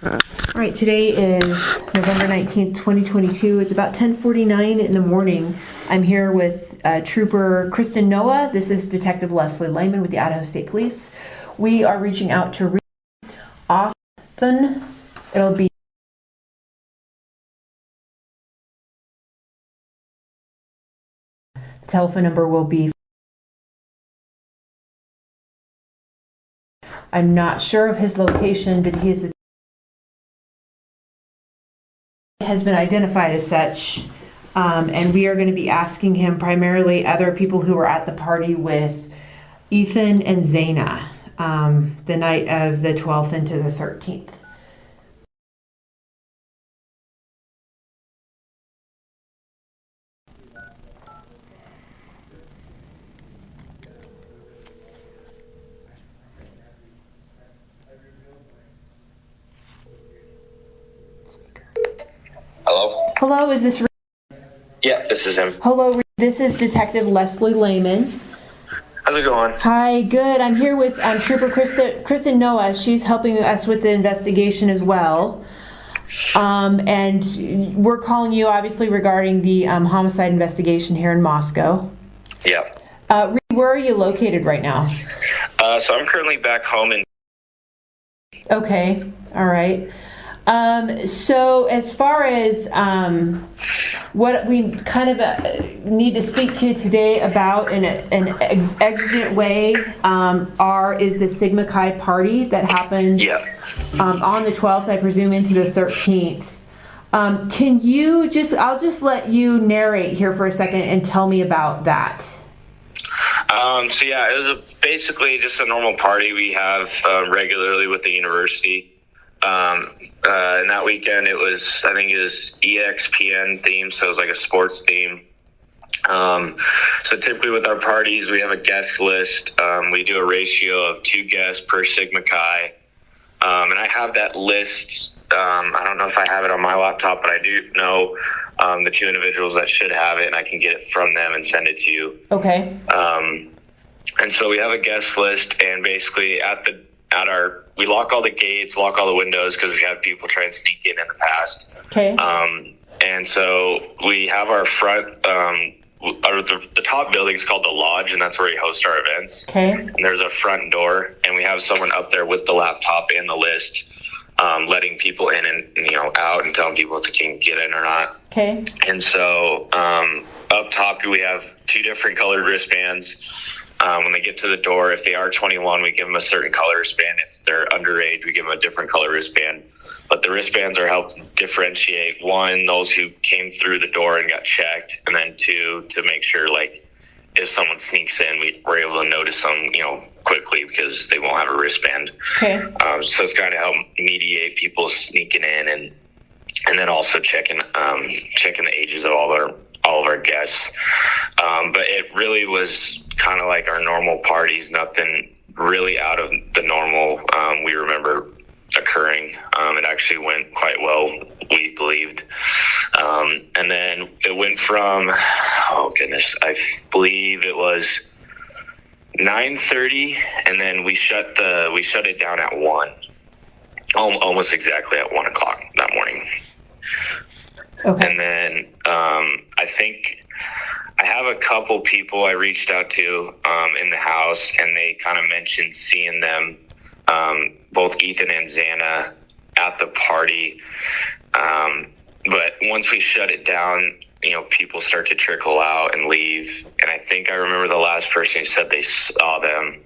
All right, today is November 19th, 2022. It's about 10:49 in the morning. I'm here with Trooper Kristen Noah. This is Detective Leslie Lehman with the Idaho State Police. We are reaching out to Ofsthun. It'll be the telephone number will be. I'm not sure of his location, but he is has been identified as such, and we are going to be asking him primarily other people who were at the party with Ethan and Zaina the night of the 12th into the 13th. Hello? Hello, is this Yeah, this is him. Hello, this is Detective Leslie Lehman. How's it going? Hi, good. I'm here with Trooper Kristen Noah. She's helping us with the investigation as well. And we're calling you obviously regarding the homicide investigation here in Moscow. Yeah. Where are you located right now? So I'm currently back home in... Okay, all right. So as far as what we kind of need to speak to today about in an exigent way is the Sigma Chi party that happened on the 12th, I presume, into the 13th. Can you I'll just let you narrate here for a second and tell me about that. So yeah, it was basically just a normal party we have regularly with the university. And that weekend I think it was EXPN theme, so it was like a sports theme. So typically with our parties, we have a guest list. We do a ratio of 2 guests per Sigma Chi. And I have that list. I don't know if I have it on my laptop, but I do know the 2 individuals that should have it, and I can get it from them and send it to you. Okay. And so we have a guest list, and basically we lock all the gates, lock all the windows, because we have people try and sneak in the past. Okay. And so we have our front, the top building is called the Lodge, and that's where we host our events. Okay. And there's a front door, and we have someone up there with the laptop and the list, letting people in and out and telling people if they can get in or not. Okay. And so up top we have 2 different colored wristbands. When they get to the door, if they are 21, we give them a certain color wristband. If they're underage, we give them a different color wristband. But the wristbands are helped differentiate, 1, those who came through the door and got checked, and then 2, to make sure, like, if someone sneaks in, we're able to notice them, quickly, because they won't have a wristband. Okay. So it's kind of help mediate people sneaking in, and then also checking the ages of all of our guests. But it really was kind of like our normal parties, nothing really out of the normal we remember occurring. It actually went quite well, we believed. And then it went from, I believe it was 9:30, and then we shut it down at 1, almost exactly at 1 o'clock that morning. Okay. And then I think I have a couple people I reached out to in the house, and they kind of mentioned seeing them, both Ethan and Zaina, at the party. But once we shut it down, people start to trickle out and leave. And I think I remember the last person who said they saw them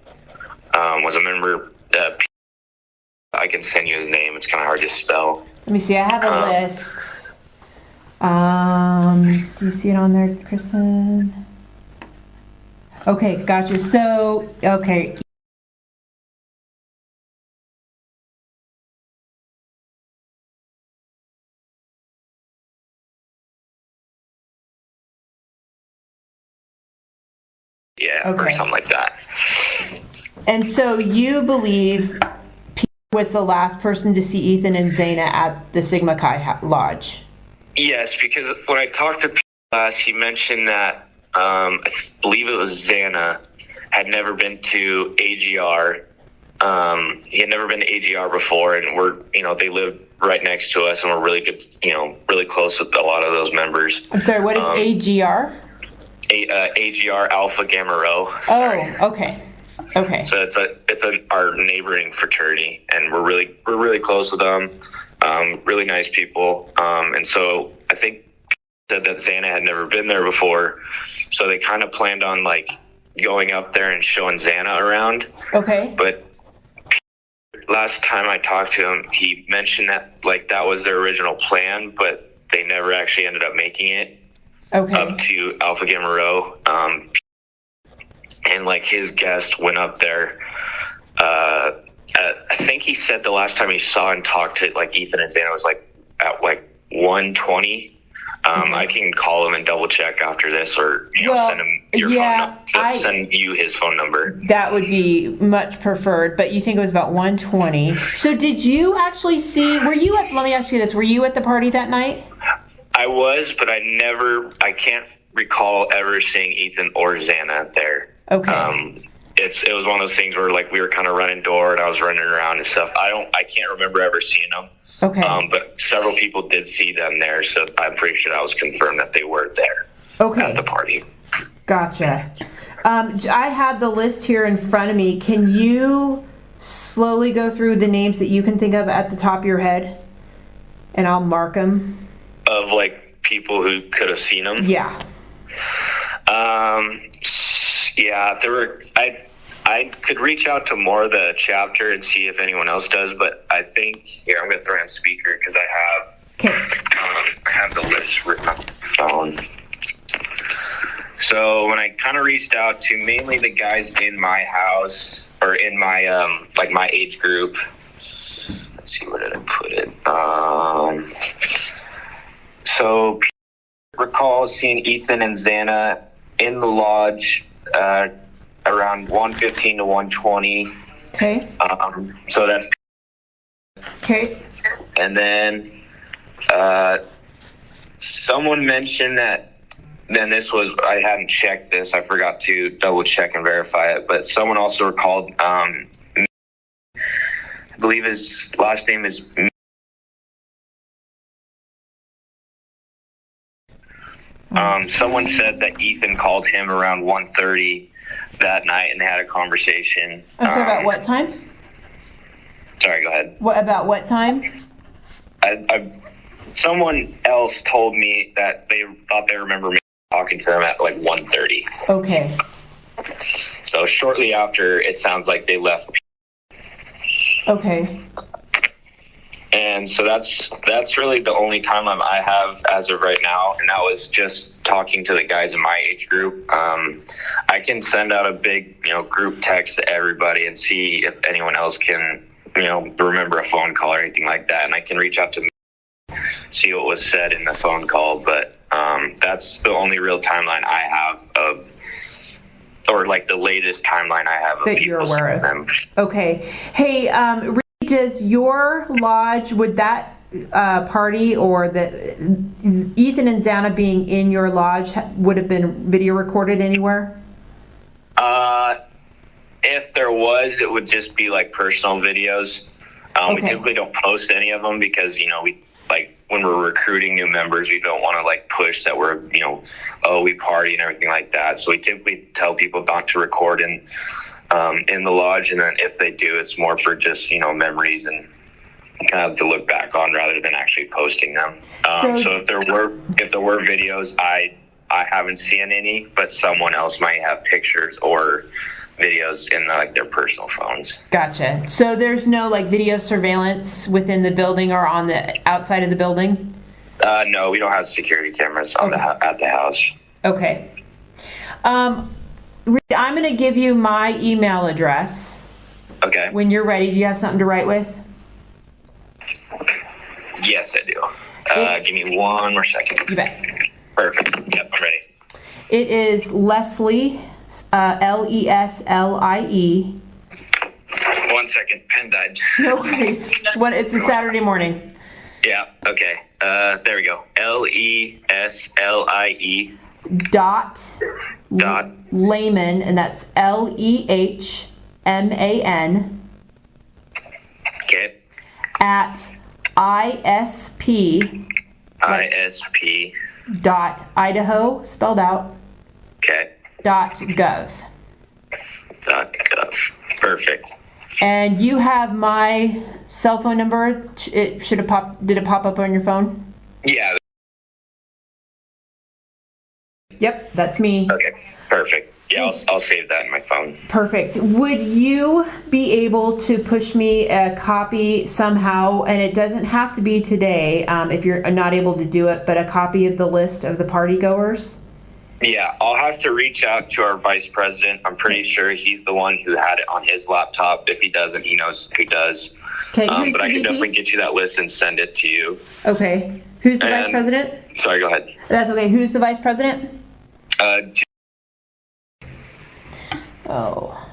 was a member. I can send you his name. It's kind of hard to spell. Let me see. I have a list. Do you see it on there, Kristen? Okay, gotcha. So, okay. Yeah, okay. Or something like that. And so you believe Peter was the last person to see Ethan and Zaina at the Sigma Chi Lodge? Yes, because when I talked to Peter last, he mentioned that I believe it was Zaina had never been to AGR, He had never been to AGR before, and they lived right next to us, and we're really good, really close with a lot of those members. I'm sorry, what is AGR? AGR, Alpha Gamma Rho. Oh, Sorry. okay. Okay. So it's our neighboring fraternity, and we're really close with them. Really nice people. And so I think said that Xana had never been there before, so they kind of planned on like going up there and showing Xana around. Okay. But last time I talked to him, he mentioned that like that was their original plan, but they never actually ended up making it up to Alpha Gamma Rho. And like his guest went up there. I think he said the last time he saw and talked to like Ethan and Xana was like at like 1:20. I can call him and double check after this, or send him your phone number. Send you his phone number. That would be much preferred. But you think it was about 1:20. So did you actually see? Let me ask you this: were you at the party that night? I was, but I can't recall ever seeing Ethan or Xana there. Okay. It was one of those things where like we were kind of running door and I was running around and stuff. I can't remember ever seeing them. Okay. But several people did see them there, so I'm pretty sure that was confirmed that they were there. Okay. At the party. Gotcha. I have the list here in front of me. Can you slowly go through the names that you can think of at the top of your head, and I'll mark them? Of like people who could have seen them. Yeah. Yeah, there were. I could reach out to more of the chapter and see if anyone else does, but I think here I'm going to throw in speaker because I have the list written on my phone. So when I kind of reached out to mainly the guys in my house or in my my age group. Let's see, where did I put it? So recall seeing Ethan and Xana in the lodge around 1:15 to 1:20. Okay. So that's okay. And then someone mentioned that. Then this was, I hadn't checked this. I forgot to double check and verify it. But someone also recalled, I believe his last name is. Someone said that Ethan called him around 1:30 that night, and they had a conversation. I'm sorry, about what time? Sorry, go ahead. About what time? Someone else told me that they thought they remember me talking to them at like 1:30. Okay. So shortly after, it sounds like they left. Okay. And so that's really the only timeline I have as of right now, and that was just talking to the guys in my age group. I can send out a big, group text to everybody and see if anyone else can, remember a phone call or anything like that, and I can reach out to see what was said in the phone call. But that's the only real timeline I have or like the latest timeline I have of that people you're aware of. Them. Okay. Hey, does your lodge, would that party or the Ethan and Xana being in your lodge would have been video recorded anywhere? If there was, it would just be like personal videos. We typically don't post any of them because, we like when we're recruiting new members, we don't want to like push that we're, we party and everything like that. So we typically tell people not to record in the lodge, and then if they do, it's more for just memories and kind of to look back on rather than actually posting them. So if there were videos, I haven't seen any, but someone else might have pictures or videos in their personal phones. Gotcha. So there's no video surveillance within the building or on the outside of the building? No, we don't have security cameras at the house. Okay. I'm going to give you my email address. Okay. When you're ready, do you have something to write with? Yes, I do. Give me one more second. You bet. Perfect. Yep, I'm ready. It is Leslie, Leslie. 1 second. Pen died. No worries. It's a Saturday morning. Yeah, okay. There we go. Leslie. Lehman, and that's Lehman at ISP ISP. .idaho, spelled out, Okay. .gov. .gov. Perfect. And you have my cell phone number. It should have popped. Did it pop up on your phone? Yeah. Yep, that's me. Okay. Perfect. Yeah, I'll save that in my phone. Perfect. Would you be able to push me a copy somehow, and it doesn't have to be today if you're not able to do it, but a copy of the list of the party goers? Yeah, I'll have to reach out to our vice president. I'm pretty sure he's the one who had it on his laptop. If he doesn't, he knows who does. Okay, but I can definitely get you that list and send it to you. Okay. Who's the vice president? Sorry, go ahead. That's okay. Who's the vice president? Oh.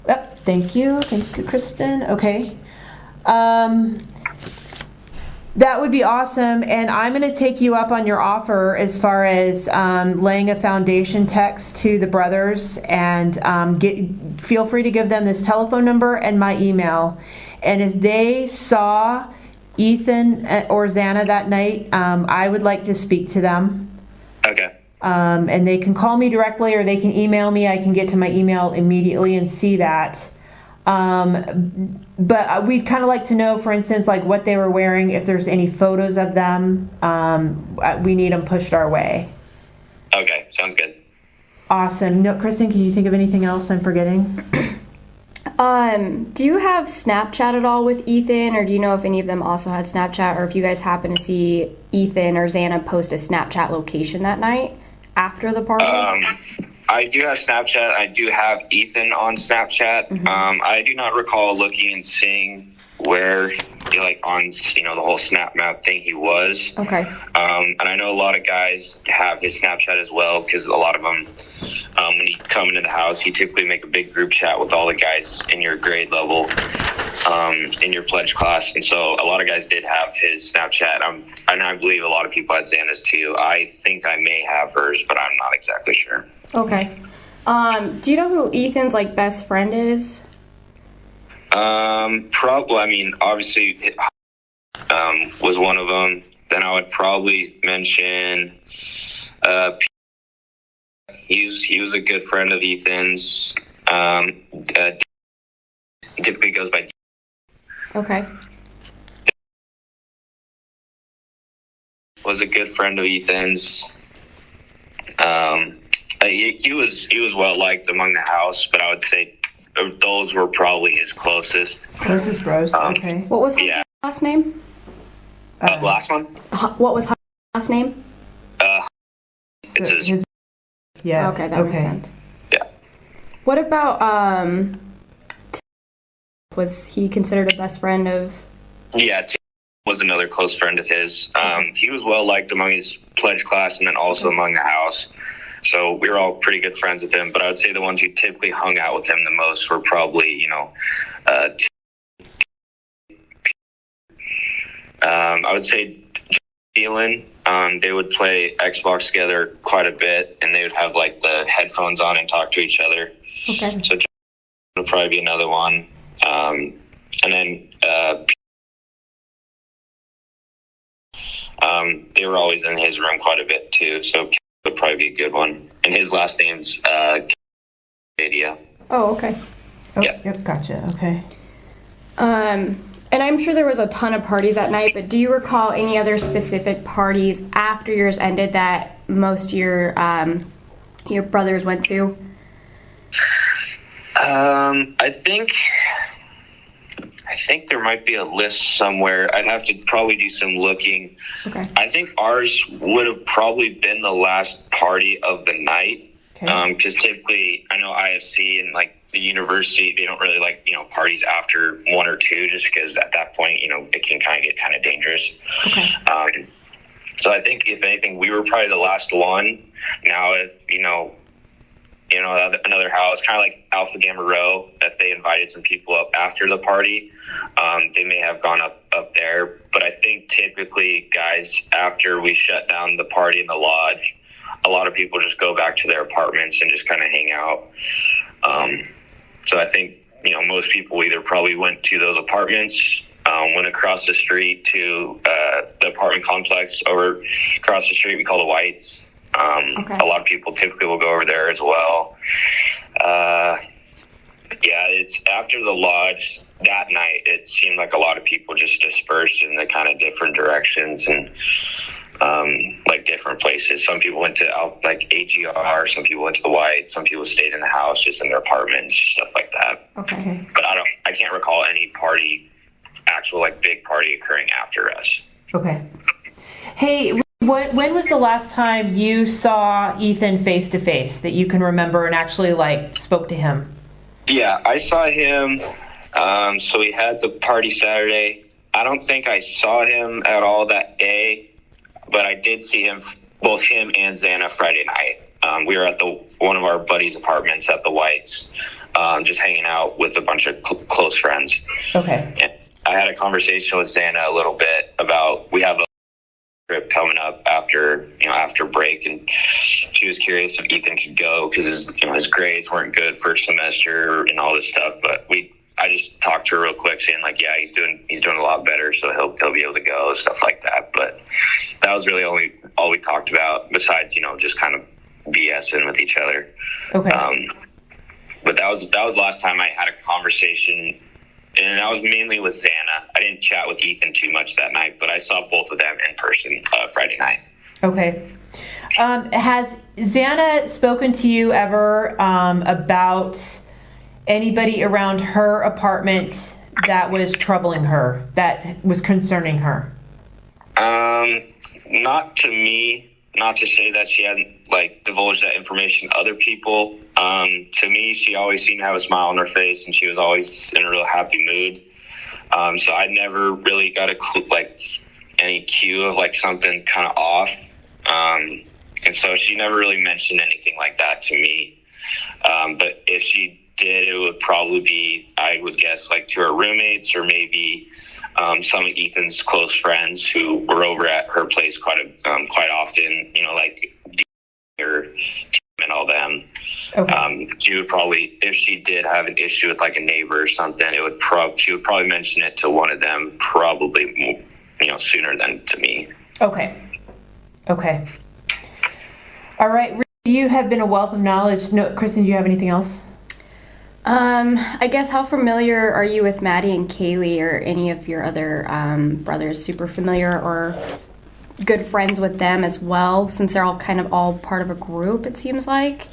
Yep. Thank you. Thank you, Kristen. Okay. That would be awesome, and I'm going to take you up on your offer as far as laying a foundation text to the brothers, and feel free to give them this telephone number and my email. And if they saw Ethan or Xana that night, I would like to speak to them. Okay. And they can call me directly or they can email me. I can get to my email immediately and see that. But we'd kind of like to know, for instance, like what they were wearing, if there's any photos of them. We need them pushed our way. Okay, sounds good. Awesome. No, Kristen, can you think of anything else I'm forgetting? Do you have Snapchat at all with Ethan, or do you know if any of them also had Snapchat, or if you guys happen to see Ethan or Xana post a Snapchat location that night after the party? I do have Snapchat. I do have Ethan on Snapchat. Mm-hmm. I do not recall looking and seeing where, like, on, the whole Snap Map thing he was. Okay. And I know a lot of guys have his Snapchat as well, because a lot of them, when you come into the house, you typically make a big group chat with all the guys in your grade level, in your pledge class. And so a lot of guys did have his Snapchat. And I believe a lot of people had Xana's too. I think I may have hers, but I'm not exactly sure. Okay. Do you know who Ethan's, best friend is? Probably, obviously, was one of them. Then I would probably mention, he was a good friend of Ethan's. Typically goes by. Okay. Was a good friend of Ethan's. He was well liked among the house, but I would say those were probably his closest. Closest bros. Okay. What was her last name? Last one? What was her last name? It's his. Yeah. Okay, that makes sense. Yeah. What about was he considered a best friend of? Yeah, Tim was another close friend of his. He was well liked among his pledge class and then also among the house. So we were all pretty good friends with him. But I would say the ones who typically hung out with him the most were probably, I would say Dylan. They would play Xbox together quite a bit, and they would have the headphones on and talk to each other. Okay. So would probably be another one. And then they were always in his room quite a bit too, so would probably be a good one. And his last name's Cadia. Oh, okay. Oh, Yeah. Yep, gotcha. Okay. And I'm sure there was a ton of parties that night, but do you recall any other specific parties after yours ended that most of your brothers went to? I think there might be a list somewhere. I'd have to probably do some looking. Okay. I think ours would have probably been the last party of the night. Okay. Because typically, I know IFC and the university, they don't really like, parties after 1 or 2, just because at that point, it can get kind of dangerous. Okay. So I think if anything, we were probably the last one. Now, if, another house, kind of like Alpha Gamma Rho, if they invited some people up after the party, they may have gone up there. But I think typically, guys, after we shut down the party in the lodge, a lot of people just go back to their apartments and just kind of hang out. So I think, most people either probably went to those apartments went across the street to the apartment complex over across the street we call the Whites. A lot of people typically will go over there as well. It's after the lodge that night, it seemed like a lot of people just dispersed in the kind of different directions and like different places. Some people went to like AGR, some people went to the White, some people stayed in the house, just in their apartments, stuff like that. Okay. But I can't recall any actual like big party occurring after us. Okay. Hey, when was the last time you saw Ethan face to face that you can remember and actually like spoke to him? Yeah, I saw him. So we had the party Saturday. I don't think I saw him at all that day, but I did see him, both him and Xana, Friday night. We were at one of our buddies' apartments at the Whites, just hanging out with a bunch of close friends. Okay. And I had a conversation with Xana a little bit about, we have a trip coming up after break, and she was curious if Ethan could go because his grades weren't good first semester and all this stuff. But I just talked to her real quick, saying like, yeah, he's doing a lot better, so he'll be able to go, stuff like that. But that was really all we talked about, besides just kind of BSing with each other. Okay. But that was the last time I had a conversation. And that was mainly with Xana. I didn't chat with Ethan too much that night, but I saw both of them in person Friday night. Okay. Has Xana spoken to you ever about anybody around her apartment that was troubling her, that was concerning her? Not to me. Not to say that she hasn't like divulged that information to other people. To me, she always seemed to have a smile on her face, and she was always in a real happy mood. So I never really got any cue of like something kind of off. And so she never really mentioned anything like that to me. But if she did, it would probably be, I would guess, like to her roommates or maybe some of Ethan's close friends who were over at her place quite often, like or and all them. Okay. She would probably, if she did have an issue with like a neighbor or something, she would probably mention it to one of them, probably sooner than to me. Okay. All right. You have been a wealth of knowledge. No, Kristen, do you have anything else? I guess, how familiar are you with Maddie and Kaylee, or any of your other brothers? Super familiar or good friends with them as well, since they're all part of a group, it seems like?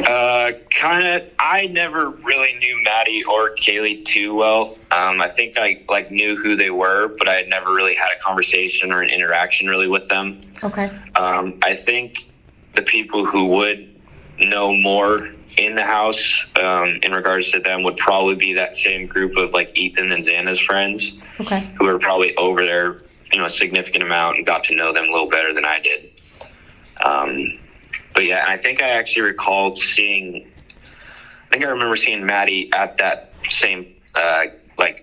I never really knew Maddie or Kaylee too well. I think I knew who they were, but I had never really had a conversation or an interaction really with them. Okay. I think the people who would know more in the house in regards to them would probably be that same group of like Ethan and Xana's friends. Okay. Who were probably over there a significant amount and got to know them a little better than I did. But yeah, I think I actually recalled I remember seeing Maddie at that same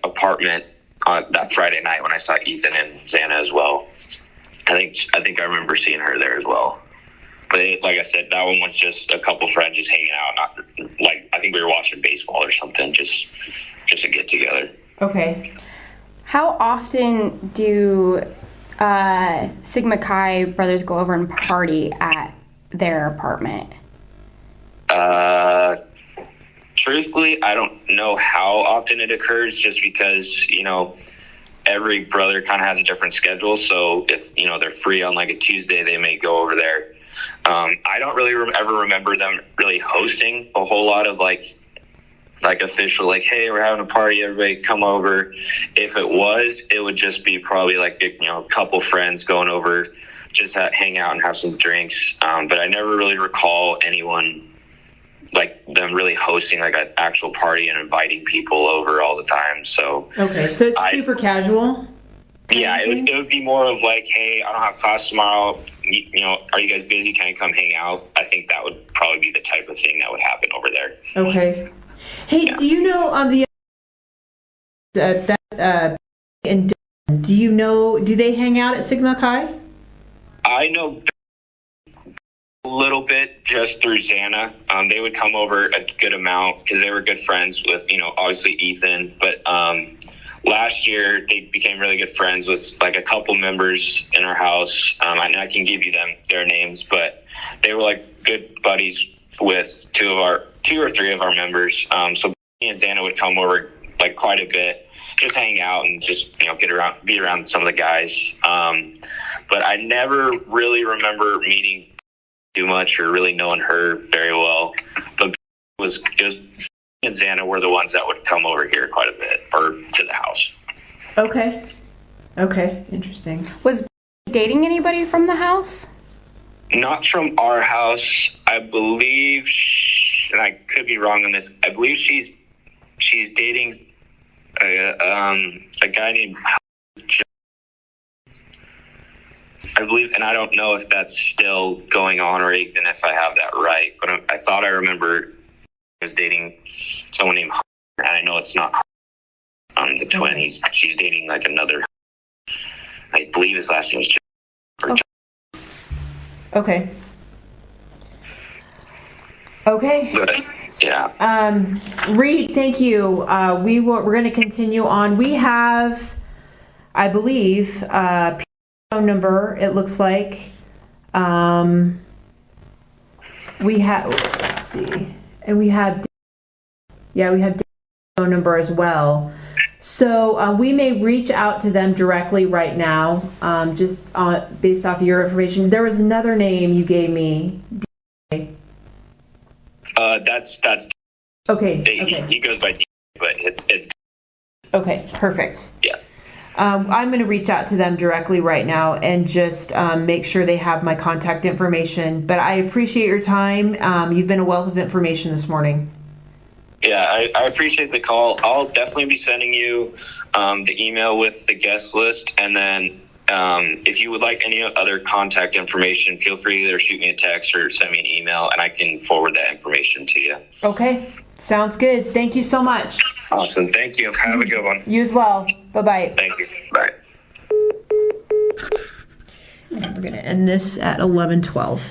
apartment that Friday night when I saw Ethan and Xana as well. I think I remember seeing her there as well. But like I said, that one was just a couple friends just hanging out. Not I think we were watching baseball or something, just to get together. Okay. How often do Sigma Chi brothers go over and party at their apartment? Truthfully, I don't know how often it occurs, just because, every brother kind of has a different schedule. So if, they're free on like a Tuesday, they may go over there. I don't really ever remember them really hosting a whole lot of like official, hey, we're having a party, everybody come over. If it was, it would just be probably a couple friends going over just to hang out and have some drinks. But I never really recall anyone them really hosting an actual party and inviting people over all the time. So okay, so it's super casual. Yeah, it would be more of hey, I don't have class tomorrow. Are you guys busy? Can I come hang out? I think that would probably be the type of thing that would happen over there. Okay. Hey, yeah. Do you know do they hang out at Sigma Chi? I know a little bit just through Xana. They would come over a good amount because they were good friends with, obviously Ethan. But last year they became really good friends with like a couple members in our house. And I can give you their names, but they were like good buddies with two or three of our members. So me and Xana would come over like quite a bit, just hang out and just, be around some of the guys. But I never really remember meeting too much or really knowing her very well. But it was me and Xana were the ones that would come over here quite a bit, or to the house. Okay, interesting. Was dating anybody from the house? Not from our house. I believe, and I could be wrong on this, I believe she's dating a guy named I believe, and I don't know if that's still going on or even if I have that right, but I thought I remember I was dating someone named and I know it's not the twin. She's dating like another, I believe his last name was Okay. But, yeah. Reed, thank you. We're going to continue on. We have, I believe, phone number. It looks like we have. Let's see, and we have phone number as well. So we may reach out to them directly right now, just based off of your information. There was another name you gave me. That's okay. He goes by D, but it's okay. Perfect. Yeah. I'm going to reach out to them directly right now and just make sure they have my contact information. But I appreciate your time. You've been a wealth of information this morning. Yeah, I appreciate the call. I'll definitely be sending you the email with the guest list. And then if you would like any other contact information, feel free to either shoot me a text or send me an email, and I can forward that information to you. Okay. Sounds good. Thank you so much. Awesome. Thank you. Have a good one. You as well. Bye-bye. Thank you. Bye. And we're going to end this at 11:12.